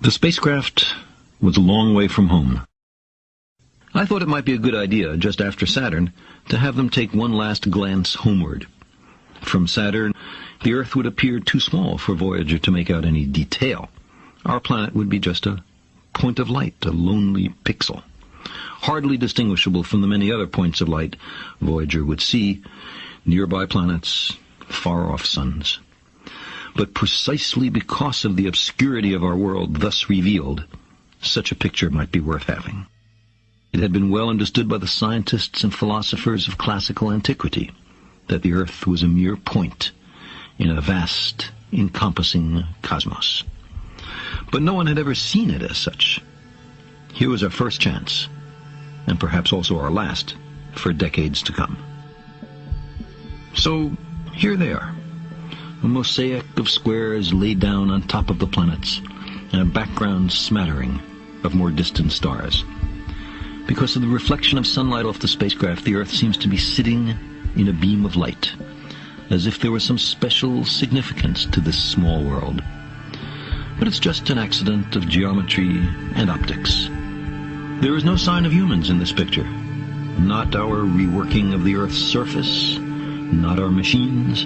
The spacecraft was a long way from home. I thought it might be a good idea, just after Saturn, to have them take one last glance homeward. From Saturn, the Earth would appear too small for Voyager to make out any detail. Our planet would be just a point of light, a lonely pixel, hardly distinguishable from the many other points of light Voyager would see, nearby planets, far-off suns. But precisely because of the obscurity of our world thus revealed, such a picture might be worth having. It had been well understood by the scientists and philosophers of classical antiquity that the Earth was a mere point in a vast, encompassing cosmos. But no one had ever seen it as such. Here was our first chance, and perhaps also our last, for decades to come. So, here they are, a mosaic of squares laid down on top of the planets, and a background smattering of more distant stars. Because of the reflection of sunlight off the spacecraft, the Earth seems to be sitting in a beam of light, as if there was some special significance to this small world. But it's just an accident of geometry and optics. There is no sign of humans in this picture. Not our reworking of the Earth's surface, not our machines,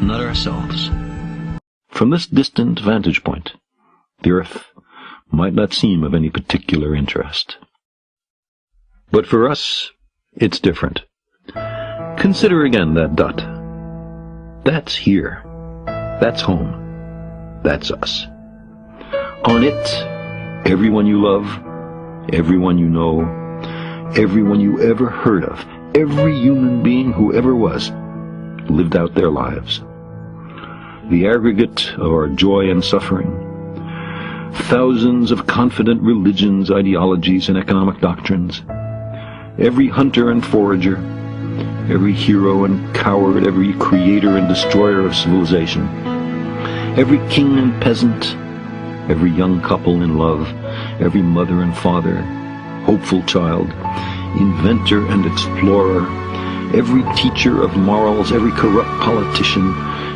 not ourselves. From this distant vantage point, the Earth might not seem of any particular interest. But for us, it's different. Consider again that dot. That's here. That's home. That's us. On it, everyone you love, everyone you know, everyone you ever heard of, every human being who ever was, lived out their lives. The aggregate of our joy and suffering, thousands of confident religions, ideologies, and economic doctrines, every hunter and forager, every hero and coward, every creator and destroyer of civilization, every king and peasant, every young couple in love, every mother and father, hopeful child, inventor and explorer, every teacher of morals, every corrupt politician,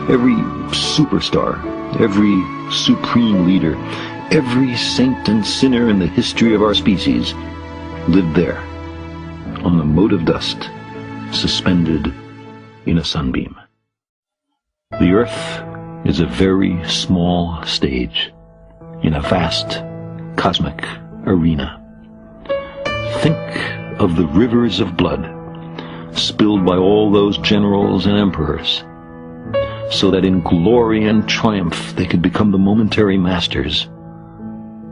every superstar, every supreme leader, every saint and sinner in the history of our species lived there, on a mote of dust, suspended in a sunbeam. The Earth is a very small stage in a vast cosmic arena. Think of the rivers of blood spilled by all those generals and emperors, so that in glory and triumph they could become the momentary masters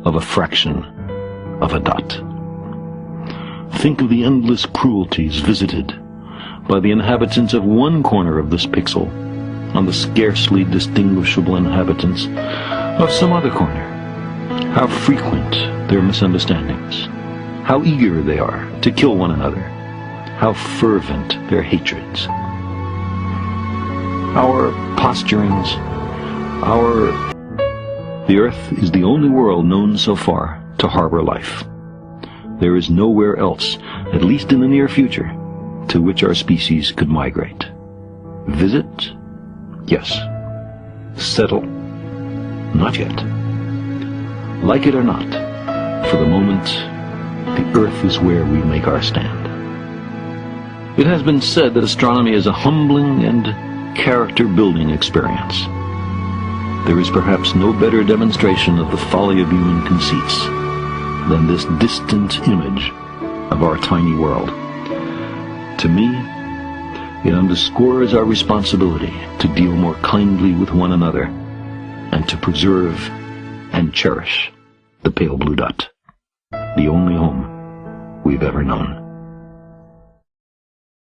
of a fraction of a dot. Think of the endless cruelties visited by the inhabitants of one corner of this pixel on the scarcely distinguishable inhabitants of some other corner. How frequent their misunderstandings, how eager they are to kill one another, how fervent their hatreds. Our posturings, The Earth is the only world known so far to harbor life. There is nowhere else, at least in the near future, to which our species could migrate. Visit? Yes. Settle? Not yet. Like it or not, for the moment, the Earth is where we make our stand. It has been said that astronomy is a humbling and character-building experience. There is perhaps no better demonstration of the folly of human conceits than this distant image of our tiny world. To me, it underscores our responsibility to deal more kindly with one another and to preserve and cherish the pale blue dot, the only home we've ever known.